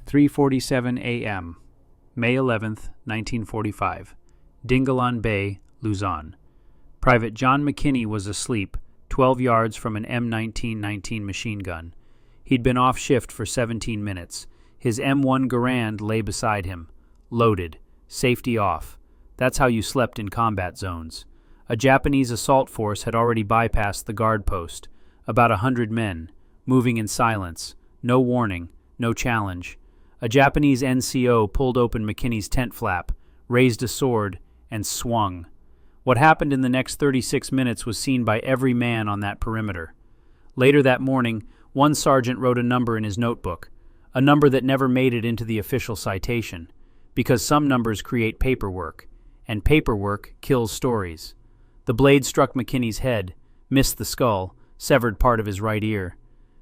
3:47 a.m., May 11th, 1945, Dingalan Bay, Luzon. Private John McKinney was asleep, 12 yards from an M1919 machine gun. He'd been off shift for 17 minutes. His M1 Garand lay beside him, loaded, safety off. That's how you slept in combat zones. A Japanese assault force had already bypassed the guard post, about 100 men, moving in silence, no warning, no challenge. A Japanese NCO pulled open McKinney's tent flap, raised a sword, and swung. What happened in the next 36 minutes was seen by every man on that perimeter. Later that morning, one sergeant wrote a number in his notebook, a number that never made it into the official citation, because some numbers create paperwork, and paperwork kills stories. The blade struck McKinney's head, missed the skull, severed part of his right ear.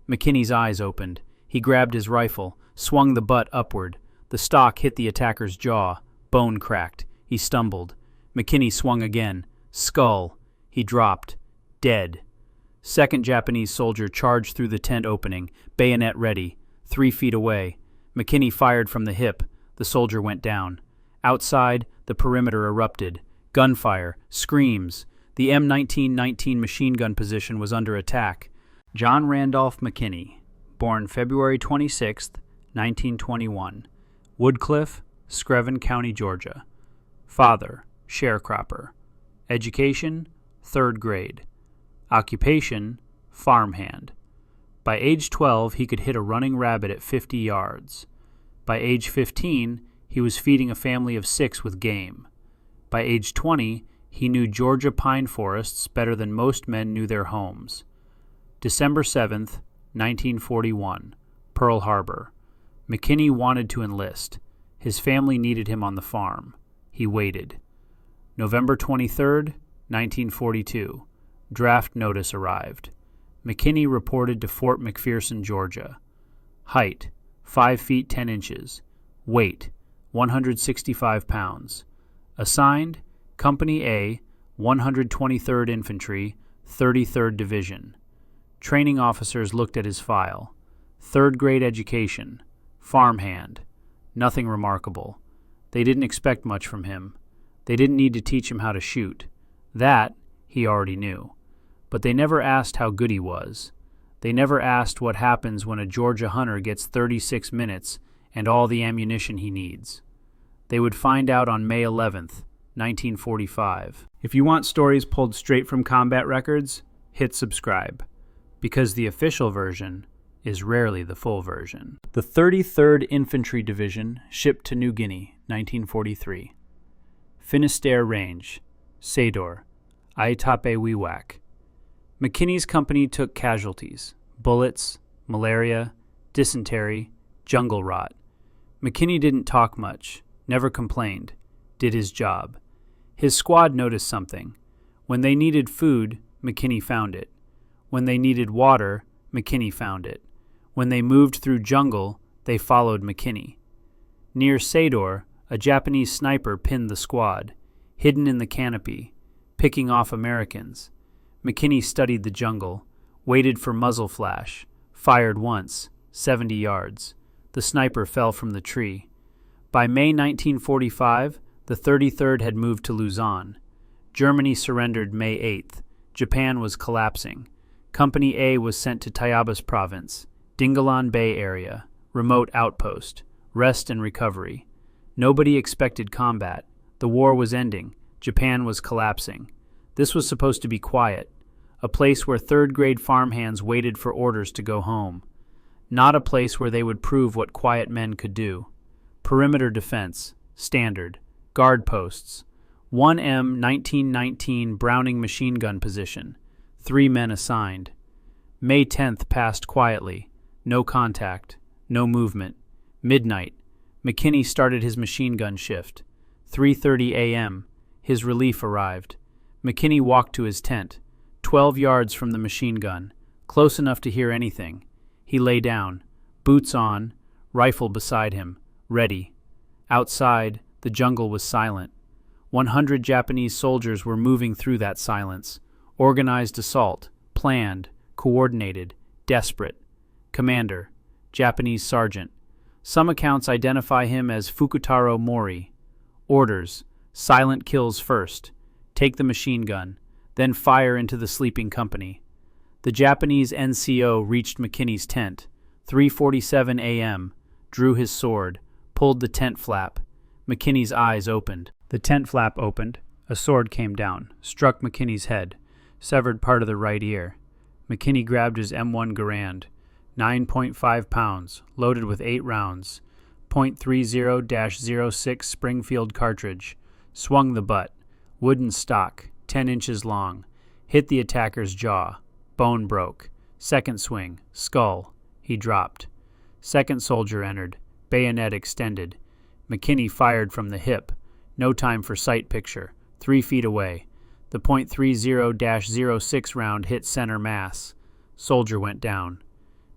McKinney's eyes opened. He grabbed his rifle, swung the butt upward. The stock hit the attacker's jaw. Bone cracked. He stumbled. McKinney swung again. Skull. He dropped. Dead. Second Japanese soldier charged through the tent opening, bayonet ready. 3 feet away. McKinney fired from the hip. The soldier went down. Outside, the perimeter erupted. Gunfire. Screams. The M1919 machine gun position was under attack. John Randolph McKinney, born February 26, 1921, Woodcliff, Screven County, Georgia. Father, sharecropper. Education, 3rd grade. Occupation, farmhand. By age 12, he could hit a running rabbit at 50 yards. By age 15, he was feeding a family of 6 with game. By age 20, he knew Georgia pine forests better than most men knew their homes. December 7th, 1941, Pearl Harbor. McKinney wanted to enlist. His family needed him on the farm. He waited. November 23rd, 1942, draft notice arrived. McKinney reported to Fort McPherson, Georgia. Height, 5 feet 10 inches. Weight, 165 pounds. Assigned, Company A, 123rd Infantry, 33rd Division. Training officers looked at his file. 3rd grade education. Farmhand. Nothing remarkable. They didn't expect much from him. They didn't need to teach him how to shoot. That he already knew. But they never asked how good he was. They never asked what happens when a Georgia hunter gets 36 minutes and all the ammunition he needs. They would find out on May 11th, 1945. If you want stories pulled straight from combat records, hit subscribe, because the official version is rarely the full version. The 33rd Infantry Division shipped to New Guinea, 1943. Finisterre Range, Sador, Aitape-Wewak. McKinney's company took casualties: bullets, malaria, dysentery, jungle rot. McKinney didn't talk much, never complained, did his job. His squad noticed something. When they needed food, McKinney found it. When they needed water, McKinney found it. When they moved through jungle, they followed McKinney. Near Sador, a Japanese sniper pinned the squad, hidden in the canopy, picking off Americans. McKinney studied the jungle, waited for muzzle flash, fired once, 70 yards. The sniper fell from the tree. By May 1945, the 33rd had moved to Luzon. Germany surrendered May 8th. Japan was collapsing. Company A was sent to Tayabas Province, Dingalan Bay area, remote outpost, rest and recovery. Nobody expected combat. The war was ending. Japan was collapsing. This was supposed to be quiet, a place where 3rd grade farmhands waited for orders to go home. Not a place where they would prove what quiet men could do. Perimeter defense, standard, guard posts, 1 M1919 Browning machine gun position, 3 men assigned. May 10th passed quietly, no contact, no movement. Midnight, McKinney started his machine gun shift. 3:30 a.m., his relief arrived. McKinney walked to his tent, 12 yards from the machine gun, close enough to hear anything. He lay down, boots on, rifle beside him, ready. Outside, the jungle was silent. 100 Japanese soldiers were moving through that silence. Organized assault, planned, coordinated, desperate. Commander, Japanese sergeant. Some accounts identify him as Fukutaro Mori. Orders: silent kills first. Take the machine gun, then fire into the sleeping company. The Japanese NCO reached McKinney's tent. 3:47 a.m., drew his sword, pulled the tent flap. McKinney's eyes opened. The tent flap opened. A sword came down, struck McKinney's head, severed part of the right ear. McKinney grabbed his M1 Garand, 9.5 pounds, loaded with 8 rounds, .30-06 Springfield cartridge, swung the butt, wooden stock, 10 inches long, hit the attacker's jaw, bone broke. Second swing, skull, he dropped. Second soldier entered, bayonet extended. McKinney fired from the hip, no time for sight picture, 3 feet away. The .30-06 round hit center mass. Soldier went down.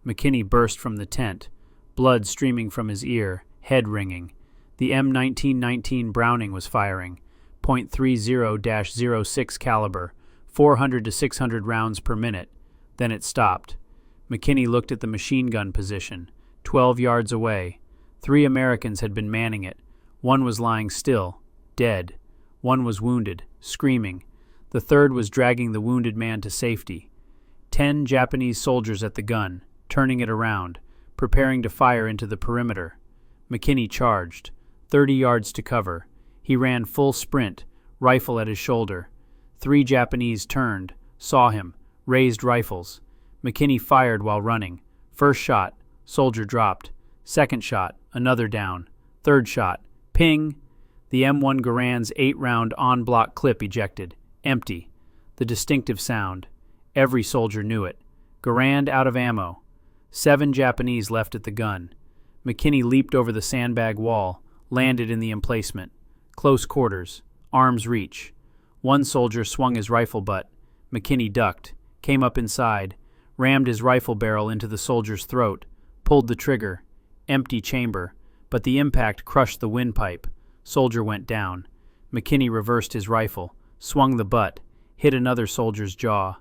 McKinney burst from the tent, blood streaming from his ear, head ringing. The M1919 Browning was firing, .30-06 caliber, 400 to 600 rounds per minute. Then it stopped. McKinney looked at the machine gun position, 12 yards away. 3 Americans had been manning it. One was lying still, dead. One was wounded, screaming. The third was dragging the wounded man to safety. 10 Japanese soldiers at the gun, turning it around, preparing to fire into the perimeter. McKinney charged, 30 yards to cover. He ran full sprint, rifle at his shoulder. 3 Japanese turned, saw him, raised rifles. McKinney fired while running. First shot, soldier dropped. Second shot, another down. Third shot, ping! The M1 Garand's 8-round on-block clip ejected. Empty. The distinctive sound. Every soldier knew it. Garand out of ammo. 7 Japanese left at the gun. McKinney leaped over the sandbag wall, landed in the emplacement. Close quarters. Arm's reach. One soldier swung his rifle butt. McKinney ducked, came up inside, rammed his rifle barrel into the soldier's throat, pulled the trigger. Empty chamber, but the impact crushed the windpipe. Soldier went down. McKinney reversed his rifle, swung the butt, hit another soldier's jaw.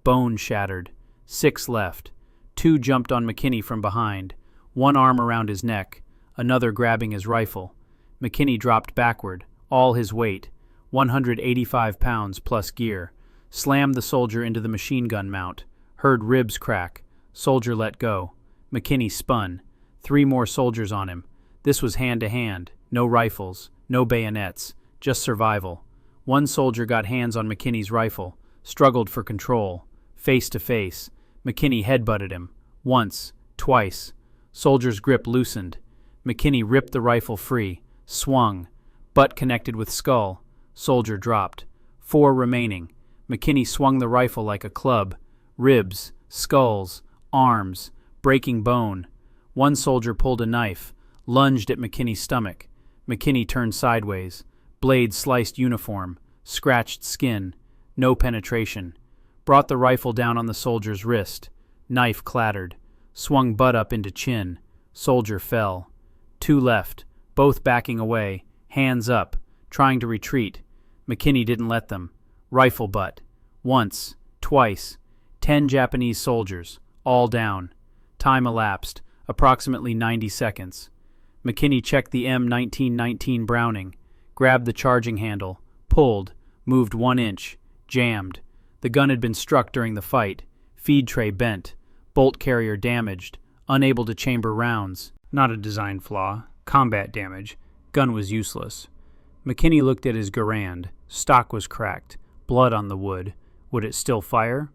Bone shattered. 6 left. 2 jumped on McKinney from behind, one arm around his neck, another grabbing his rifle. McKinney dropped backward, all his weight, 185 pounds plus gear, slammed the soldier into the machine gun mount, heard ribs crack. Soldier let go. McKinney spun. 3 more soldiers on him. This was hand-to-hand, no rifles, no bayonets, just survival. One soldier got hands on McKinney's rifle, struggled for control. Face to face, McKinney headbutted him. Once, twice. Soldier's grip loosened. McKinney ripped the rifle free, swung. Butt connected with skull. Soldier dropped. 4 remaining. McKinney swung the rifle like a club. Ribs, skulls, arms, breaking bone. One soldier pulled a knife, lunged at McKinney's stomach. McKinney turned sideways. Blade sliced uniform, scratched skin. No penetration. Brought the rifle down on the soldier's wrist. Knife clattered. Swung butt up into chin. Soldier fell. 2 left, both backing away, hands up, trying to retreat. McKinney didn't let them. Rifle butt. Once, twice. 10 Japanese soldiers, all down. Time elapsed, approximately 90 seconds. McKinney checked the M1919 Browning, grabbed the charging handle, pulled, moved 1 inch, jammed. The gun had been struck during the fight. Feed tray bent, bolt carrier damaged, unable to chamber rounds. Not a design flaw, combat damage. Gun was useless. McKinney looked at his Garand. Stock was cracked, blood on the wood. Would it still fire?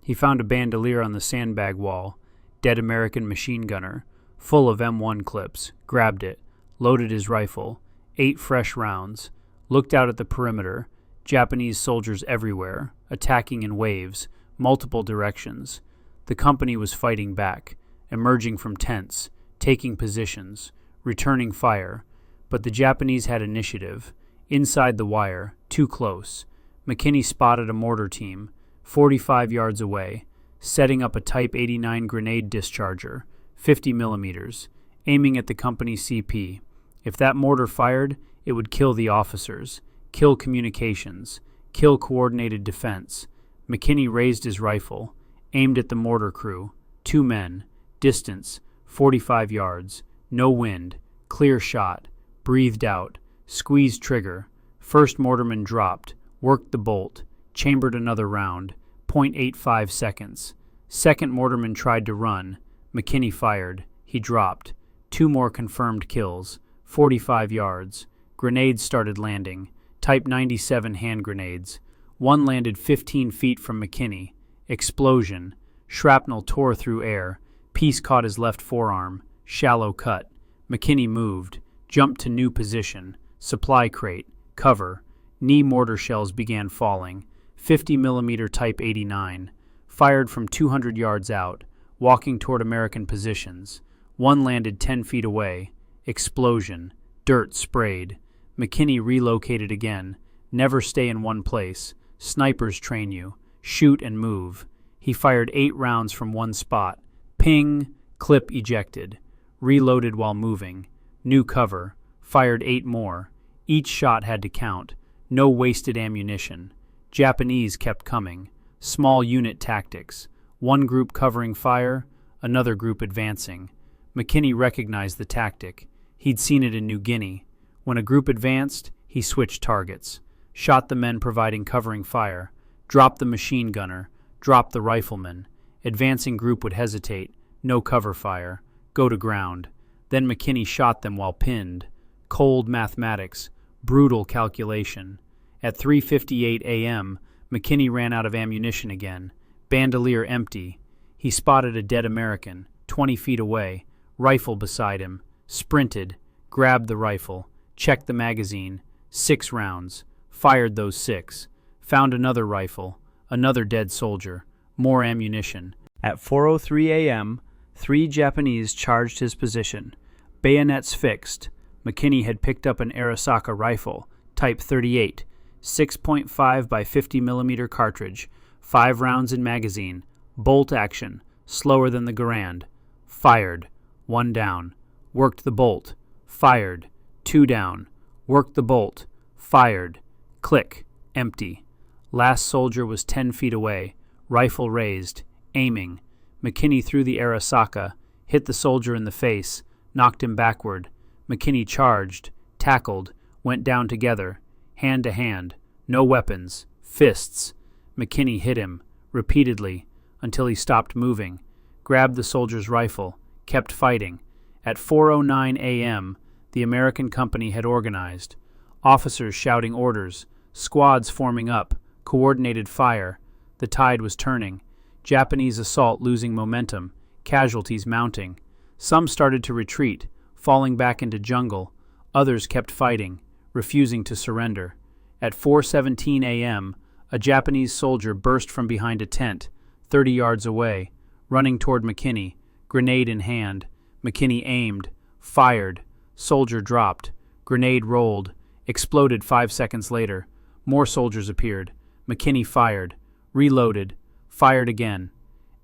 He found a bandolier on the sandbag wall. Dead American machine gunner, full of M1 clips, grabbed it, loaded his rifle, 8 fresh rounds, looked out at the perimeter, Japanese soldiers everywhere, attacking in waves, multiple directions. The company was fighting back, emerging from tents, taking positions, returning fire, but the Japanese had initiative. Inside the wire, too close. McKinney spotted a mortar team, 45 yards away, setting up a Type 89 grenade discharger, 50 millimeters, aiming at the company CP. If that mortar fired, it would kill the officers, kill communications, kill coordinated defense. McKinney raised his rifle, aimed at the mortar crew. 2 men, distance, 45 yards, No wind. Clear shot. Breathed out. Squeezed trigger. First mortarman dropped. Worked the bolt. Chambered another round. 0.85 seconds. Second mortarman tried to run. McKinney fired. He dropped. 2 more confirmed kills. 45 yards. Grenades started landing. Type 97 hand grenades. One landed 15 feet from McKinney. Explosion. Shrapnel tore through air. Piece caught his left forearm. Shallow cut. McKinney moved. Jumped to new position. Supply crate. Cover. Knee mortar shells began falling. 50 millimeter Type 89. Fired from 200 yards out. Walking toward American positions. One landed 10 feet away. Explosion. Dirt sprayed. McKinney relocated again. Never stay in one place. Snipers train you. Shoot and move. He fired 8 rounds from one spot. Ping. Clip ejected. Reloaded while moving. New cover. Fired 8 more. Each shot had to count. No wasted ammunition. Japanese kept coming. Small unit tactics. One group covering fire, another group advancing. McKinney recognized the tactic. He'd seen it in New Guinea. When a group advanced, he switched targets. Shot the men providing covering fire. Dropped the machine gunner. Dropped the rifleman. Advancing group would hesitate. No cover fire. Go to ground. Then McKinney shot them while pinned. Cold mathematics. Brutal calculation. At 3:58 a.m., McKinney ran out of ammunition again. Bandolier empty. He spotted a dead American, 20 feet away, rifle beside him, sprinted, grabbed the rifle, checked the magazine, 6 rounds, fired those 6, found another rifle, another dead soldier, more ammunition. At 4:03 a.m., 3 Japanese charged his position. Bayonets fixed. McKinney had picked up an Arisaka rifle, Type 38, 6.5 by 50 millimeter cartridge, 5 rounds in magazine, bolt action, slower than the Garand. Fired. 1 down. Worked the bolt. Fired. 2 down. Worked the bolt. Fired. Click. Empty. Last soldier was 10 feet away. Rifle raised. Aiming. McKinney threw the Arisaka, hit the soldier in the face, knocked him backward. McKinney charged, tackled, went down together, hand to hand. No weapons. Fists. McKinney hit him, repeatedly, until he stopped moving, grabbed the soldier's rifle, kept fighting. At 4:09 a.m., the American company had organized. Officers shouting orders, squads forming up, coordinated fire. The tide was turning. Japanese assault losing momentum, casualties mounting. Some started to retreat, falling back into jungle. Others kept fighting, refusing to surrender. At 4:17 a.m., a Japanese soldier burst from behind a tent, 30 yards away, running toward McKinney, grenade in hand. McKinney aimed, fired. Soldier dropped. Grenade rolled, exploded 5 seconds later. More soldiers appeared. McKinney fired, reloaded, fired again.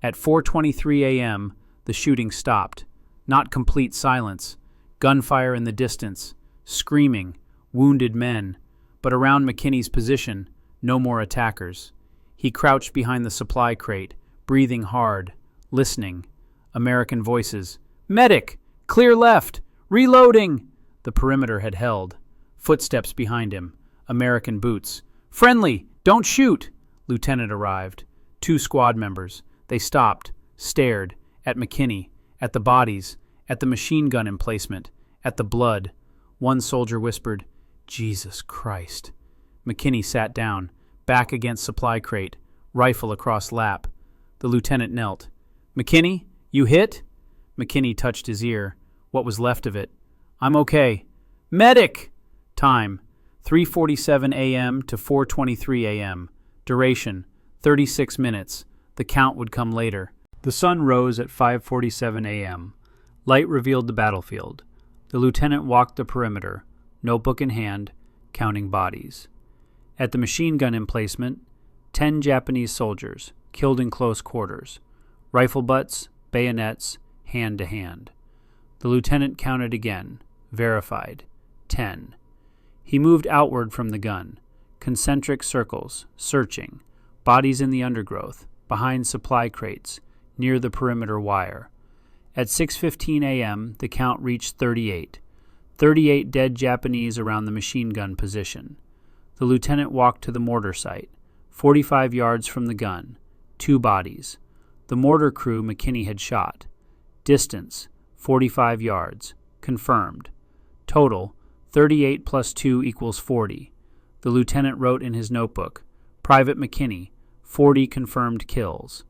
At 4:23 a.m., the shooting stopped. Not complete silence. Gunfire in the distance. Screaming. Wounded men. But around McKinney's position, no more attackers. He crouched behind the supply crate, breathing hard, listening. American voices. Medic! Clear left! Reloading! The perimeter had held. Footsteps behind him. American boots. Friendly! Don't shoot! Lieutenant arrived. 2 squad members. They stopped, stared, at McKinney, at the bodies, at the machine gun emplacement, at the blood. One soldier whispered, Jesus Christ. McKinney sat down, back against supply crate, rifle across lap. The lieutenant knelt. McKinney, you hit? McKinney touched his ear, what was left of it. I'm okay. Medic! Time, 3:47 a.m. to 4:23 a.m. Duration, 36 minutes. The count would come later. The sun rose at 5:47 a.m. Light revealed the battlefield. The lieutenant walked the perimeter, notebook in hand, counting bodies. At the machine gun emplacement, 10 Japanese soldiers, killed in close quarters. Rifle butts, bayonets, hand to hand. The lieutenant counted again, verified, 10. He moved outward from the gun, concentric circles, searching, bodies in the undergrowth, behind supply crates, near the perimeter wire. At 6:15 a.m., the count reached 38. 38 dead Japanese around the machine gun position. The lieutenant walked to the mortar site, 45 yards from the gun. 2 bodies. The mortar crew McKinney had shot. Distance, 45 yards. Confirmed. Total, 38 plus 2 equals 40. The lieutenant wrote in his notebook, Private McKinney, 40 confirmed kills.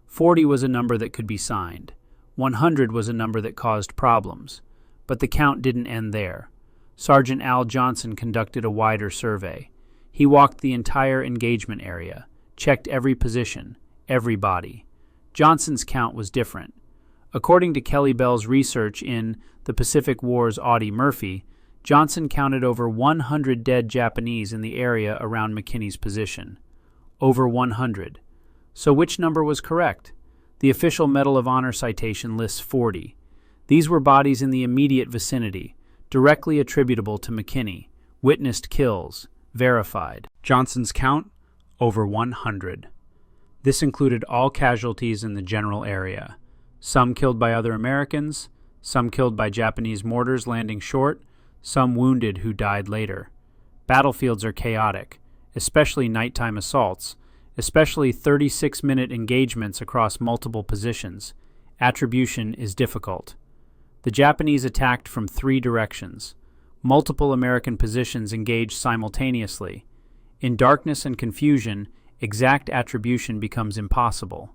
40 was a number that could be signed. 100 was a number that caused problems. But the count didn't end there. Sergeant Al Johnson conducted a wider survey. He walked the entire engagement area, checked every position, every body. Johnson's count was different. According to Kelly Bell's research in The Pacific War's Audie Murphy, Johnson counted over 100 dead Japanese in the area around McKinney's position. Over 100. So which number was correct? The official Medal of Honor citation lists 40. These were bodies in the immediate vicinity, directly attributable to McKinney, witnessed kills, verified. Johnson's count? Over 100. This included all casualties in the general area. Some killed by other Americans, some killed by Japanese mortars landing short, some wounded who died later. Battlefields are chaotic, especially nighttime assaults, especially 36-minute engagements across multiple positions. Attribution is difficult. The Japanese attacked from 3 directions. Multiple American positions engaged simultaneously. In darkness and confusion, exact attribution becomes impossible.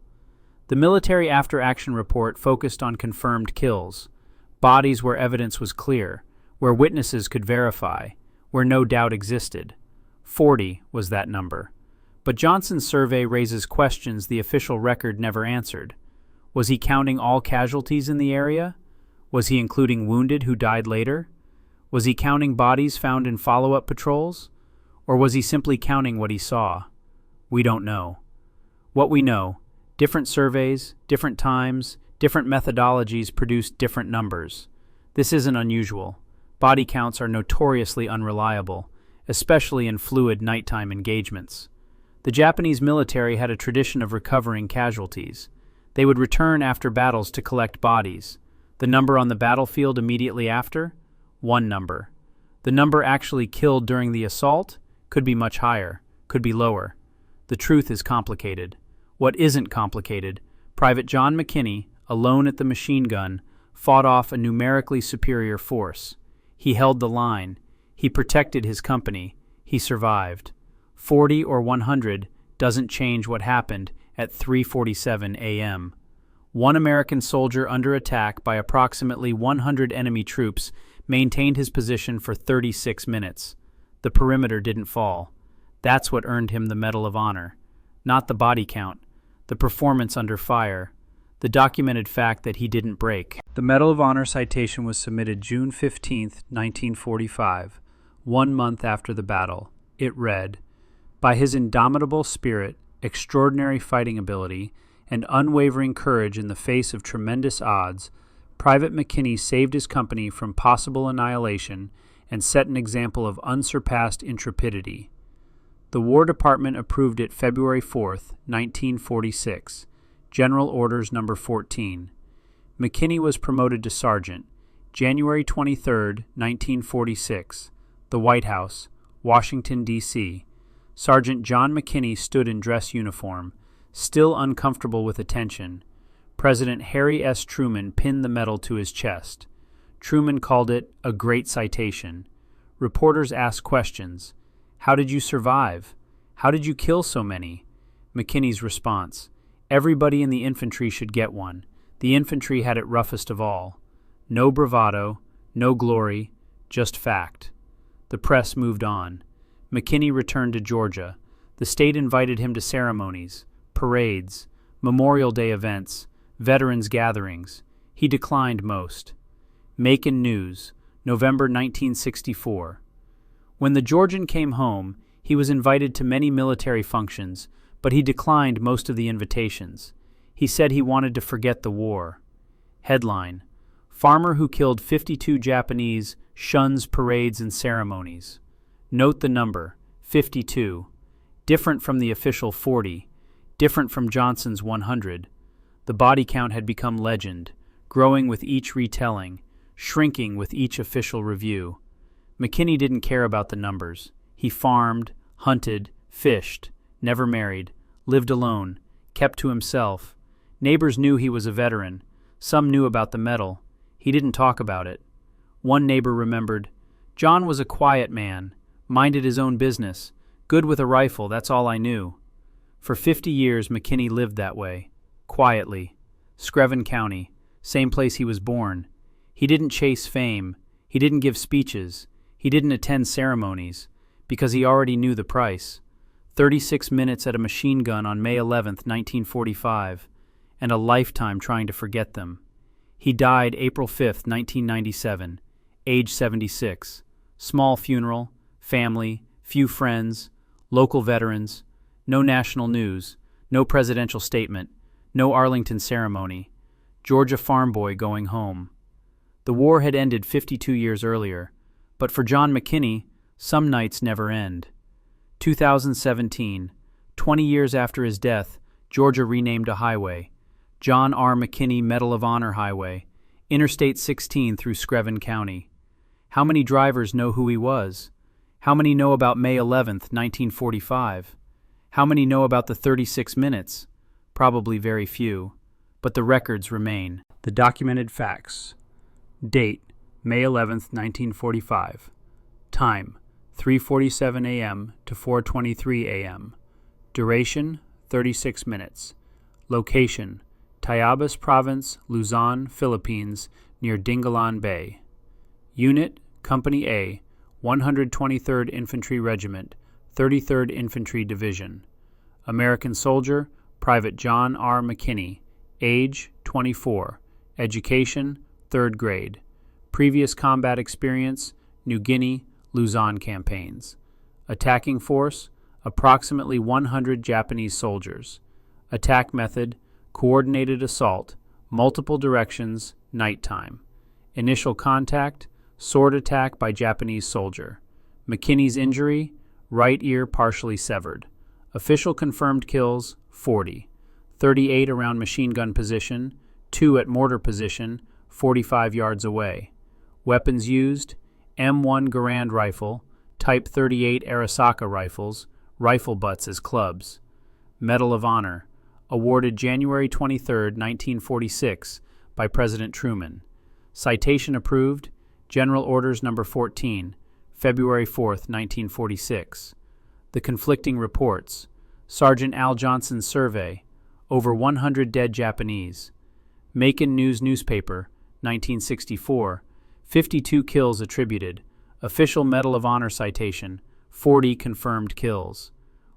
The military after-action report focused on confirmed kills, bodies where evidence was clear, where witnesses could verify, where no doubt existed. 40 was that number. But Johnson's survey raises questions the official record never answered. Was he counting all casualties in the area? Was he including wounded who died later? Was he counting bodies found in follow-up patrols? Or was he simply counting what he saw? We don't know. What we know, different surveys, different times, different methodologies produced different numbers. This isn't unusual. Body counts are notoriously unreliable, especially in fluid nighttime engagements. The Japanese military had a tradition of recovering casualties. They would return after battles to collect bodies. The number on the battlefield immediately after? 1 number. The number actually killed during the assault could be much higher, could be lower. The truth is complicated. What isn't complicated? Private John McKinney, alone at the machine gun, fought off a numerically superior force. He held the line. He protected his company. He survived. 40 or 100 doesn't change what happened at 3:47 a.m. 1 American soldier under attack by approximately 100 enemy troops maintained his position for 36 minutes. The perimeter didn't fall. That's what earned him the Medal of Honor. Not the body count, the performance under fire, the documented fact that he didn't break. The Medal of Honor citation was submitted June 15, 1945, 1 month after the battle. It read, "By his indomitable spirit, extraordinary fighting ability, and unwavering courage in the face of tremendous odds, Private McKinney saved his company from possible annihilation and set an example of unsurpassed intrepidity." The War Department approved it February 4, 1946, General Orders No. 14. McKinney was promoted to sergeant, January 23, 1946, the White House, Washington, D.C. Sergeant John McKinney stood in dress uniform, still uncomfortable with attention. President Harry S. Truman pinned the medal to his chest. Truman called it a great citation. Reporters asked questions. How did you survive? How did you kill so many? McKinney's response, everybody in the infantry should get one. The infantry had it roughest of all. No bravado, no glory, just fact. The press moved on. McKinney returned to Georgia. The state invited him to ceremonies, parades, Memorial Day events, veterans gatherings. He declined most. Macon News, November 1964. When the Georgian came home, he was invited to many military functions, but he declined most of the invitations. He said he wanted to forget the war. Headline: Farmer who killed 52 Japanese shuns parades and ceremonies. Note the number, 52. Different from the official 40. Different from Johnson's 100. The body count had become legend. growing with each retelling, shrinking with each official review. McKinney didn't care about the numbers. He farmed, hunted, fished, never married, lived alone, kept to himself. Neighbors knew he was a veteran. Some knew about the medal. He didn't talk about it. One neighbor remembered, "John was a quiet man, minded his own business, good with a rifle, that's all I knew." For 50 years, McKinney lived that way, quietly. Screven County, same place he was born. He didn't chase fame. He didn't give speeches. He didn't attend ceremonies, because he already knew the price. 36 minutes at a machine gun on May 11th, 1945, and a lifetime trying to forget them. He died April 5th, 1997, age 76. Small funeral, family, few friends, local veterans, no national news, no presidential statement, no Arlington ceremony. Georgia farm boy going home. The war had ended 52 years earlier, but for John McKinney, some nights never end. 2017, 20 years after his death, Georgia renamed a highway, John R. McKinney Medal of Honor Highway, Interstate 16 through Screven County. How many drivers know who he was? How many know about May 11th, 1945? How many know about the 36 minutes? Probably very few, but the records remain. The documented facts. Date, May 11th, 1945. Time, 3:47 a.m. to 4:23 a.m. Duration, 36 minutes. Location, Tayabas Province, Luzon, Philippines, near Dingalan Bay. Unit, Company A, 123rd Infantry Regiment, 33rd Infantry Division. American soldier, Private John R. McKinney. Age, 24. Education, 3rd grade. Previous combat experience, New Guinea, Luzon campaigns. Attacking force, approximately 100 Japanese soldiers. Attack method, coordinated assault, multiple directions, nighttime. Initial contact, sword attack by Japanese soldier. McKinney's injury, right ear partially severed. Official confirmed kills, 40. 38 around machine gun position, 2 at mortar position, 45 yards away. Weapons used, M1 Garand rifle, Type 38 Arisaka rifles, rifle butts as clubs. Medal of Honor, awarded January 23, 1946, by President Truman. Citation approved, General Orders No. 14, February 4, 1946. The conflicting reports. Sergeant Al Johnson's survey, over 100 dead Japanese. Macon News newspaper, 1964, 52 kills attributed. Official Medal of Honor citation, 40 confirmed kills.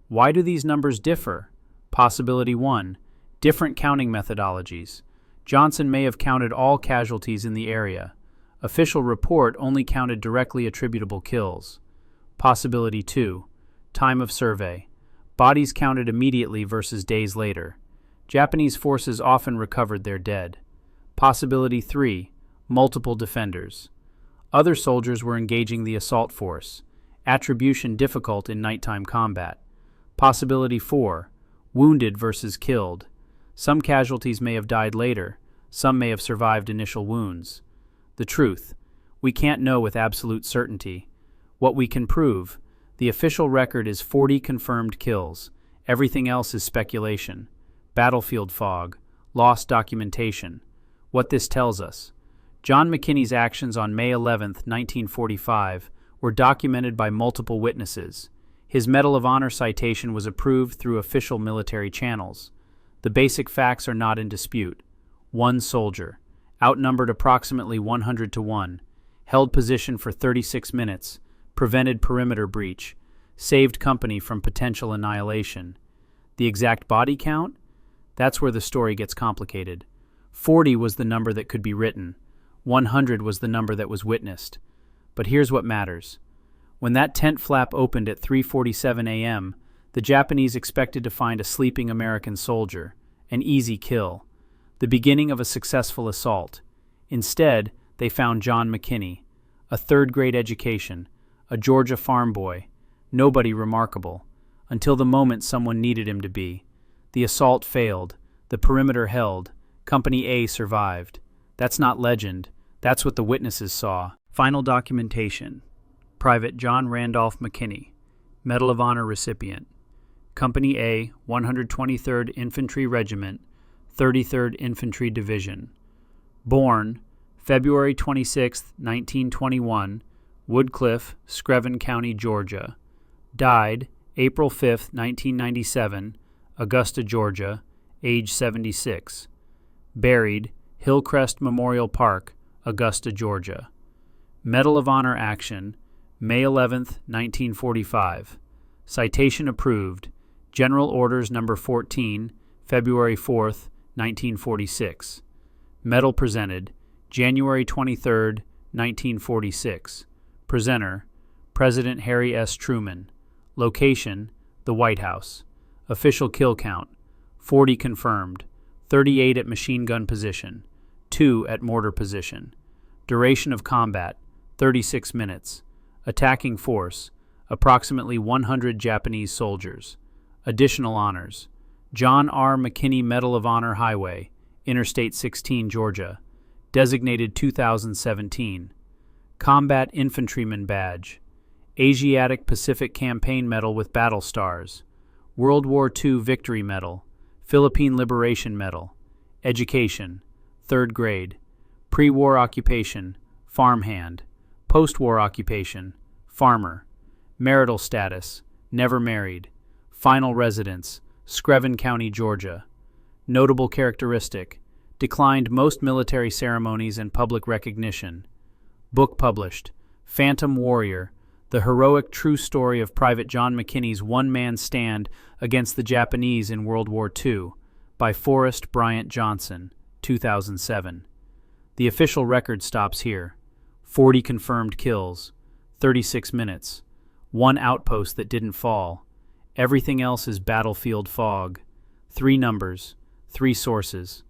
Why do these numbers differ? Possibility 1, different counting methodologies. Johnson may have counted all casualties in the area. Official report only counted directly attributable kills. Possibility 2, time of survey. Bodies counted immediately versus days later. Japanese forces often recovered their dead. Possibility 3, multiple defenders. Other soldiers were engaging the assault force. Attribution difficult in nighttime combat. Possibility 4, wounded versus killed. Some casualties may have died later. Some may have survived initial wounds. The truth, we can't know with absolute certainty. What we can prove, the official record is 40 confirmed kills. Everything else is speculation. Battlefield fog, lost documentation. What this tells us. John McKinney's actions on May 11, 1945, were documented by multiple witnesses. His Medal of Honor citation was approved through official military channels. The basic facts are not in dispute. One soldier, outnumbered approximately 100 to 1, held position for 36 minutes, prevented perimeter breach, saved company from potential annihilation. The exact body count? That's where the story gets complicated. 40 was the number that could be written. 100 was the number that was witnessed. But here's what matters. When that tent flap opened at 3:47 a.m., the Japanese expected to find a sleeping American soldier, an easy kill, the beginning of a successful assault. Instead, they found John McKinney, a third-grade education, a Georgia farm boy, nobody remarkable, until the moment someone needed him to be. The assault failed, the perimeter held, Company A survived. That's not legend. That's what the witnesses saw. Final documentation. Private John Randolph McKinney, Medal of Honor recipient. Company A, 123rd Infantry Regiment, 33rd Infantry Division. Born February 26, 1921, Woodcliff, Screven County, Georgia. Died April 5, 1997, Augusta, Georgia, age 76. Buried Hillcrest Memorial Park, Augusta, Georgia. Medal of Honor action, May 11, 1945. Citation approved. General Orders No. 14, February 4, 1946. Medal presented, January 23, 1946. Presenter, President Harry S. Truman. Location, the White House. Official kill count, 40 confirmed, 38 at machine gun position, 2 at mortar position. Duration of combat, 36 minutes. Attacking force, approximately 100 Japanese soldiers. Additional honors, John R. McKinney Medal of Honor Highway, Interstate 16, Georgia. Designated 2017. Combat Infantryman Badge. Asiatic Pacific Campaign Medal with Battle Stars. World War II Victory Medal. Philippine Liberation Medal. Education, 3rd grade. Pre-war occupation, farmhand. Post-war occupation, farmer. Marital status, never married. Final residence, Screven County, Georgia. Notable characteristic, declined most military ceremonies and public recognition. Book published, Phantom Warrior, the heroic true story of Private John McKinney's one-man stand against the Japanese in World War II, by Forrest Bryant Johnson, 2007. The official record stops here. 40 confirmed kills, 36 minutes, 1 outpost that didn't fall. Everything else is battlefield fog. 3 numbers, 3 sources.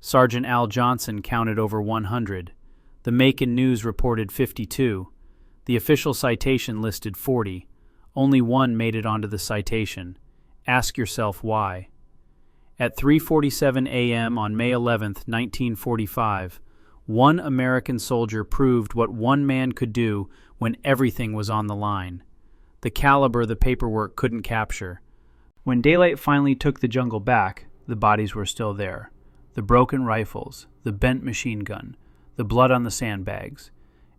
Sergeant Al Johnson counted over 100. The Macon News reported 52. The official citation listed 40. Only 1 made it onto the citation. Ask yourself why. At 3:47 a.m. on May 11, 1945, 1 American soldier proved what 1 man could do when everything was on the line. The caliber the paperwork couldn't capture. When daylight finally took the jungle back, the bodies were still there. The broken rifles, the bent machine gun, the blood on the sandbags.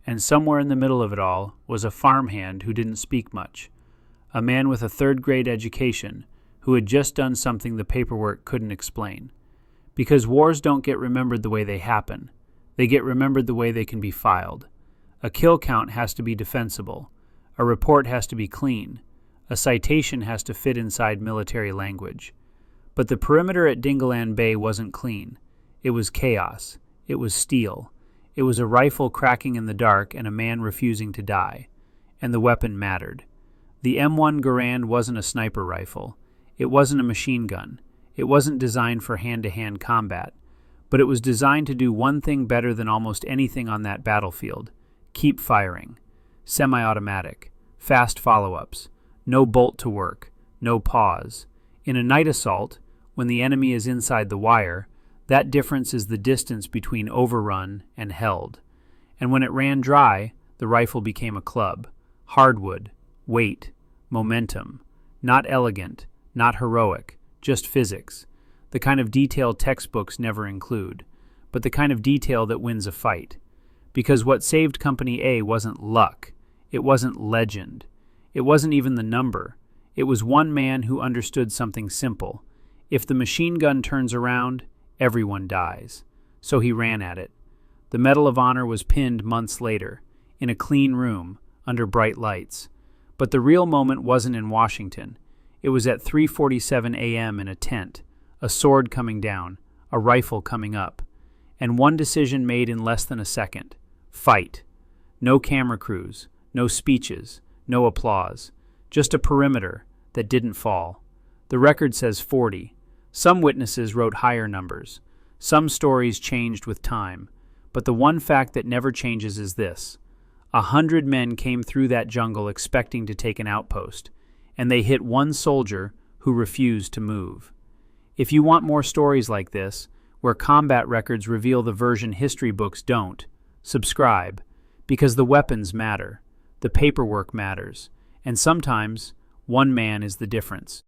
And somewhere in the middle of it all was a farmhand who didn't speak much. A man with a 3rd grade education who had just done something the paperwork couldn't explain. Because wars don't get remembered the way they happen. They get remembered the way they can be filed. A kill count has to be defensible. A report has to be clean. A citation has to fit inside military language. But the perimeter at Dingalan Bay wasn't clean. It was chaos. It was steel. It was a rifle cracking in the dark and a man refusing to die. And the weapon mattered. The M1 Garand wasn't a sniper rifle. It wasn't a machine gun. It wasn't designed for hand-to-hand combat. But it was designed to do one thing better than almost anything on that battlefield. Keep firing. Semi-automatic. Fast follow-ups. No bolt to work. No pause. In a night assault, when the enemy is inside the wire, that difference is the distance between overrun and held. And when it ran dry, the rifle became a club. Hardwood. Weight. Momentum. Not elegant. Not heroic. Just physics. The kind of detail textbooks never include, but the kind of detail that wins a fight. Because what saved Company A wasn't luck. It wasn't legend. It wasn't even the number. It was 1 man who understood something simple. If the machine gun turns around, everyone dies. So he ran at it. The Medal of Honor was pinned months later, in a clean room, under bright lights. But the real moment wasn't in Washington. It was at 3:47 a.m. in a tent, a sword coming down, a rifle coming up, and 1 decision made in less than a second. Fight. No camera crews, no speeches, no applause. Just a perimeter that didn't fall. The record says 40. Some witnesses wrote higher numbers. Some stories changed with time. But the one fact that never changes is this. 100 men came through that jungle expecting to take an outpost, and they hit 1 soldier who refused to move. If you want more stories like this, where combat records reveal the version history books don't. Subscribe, because the weapons matter, the paperwork matters, and sometimes one man is the difference.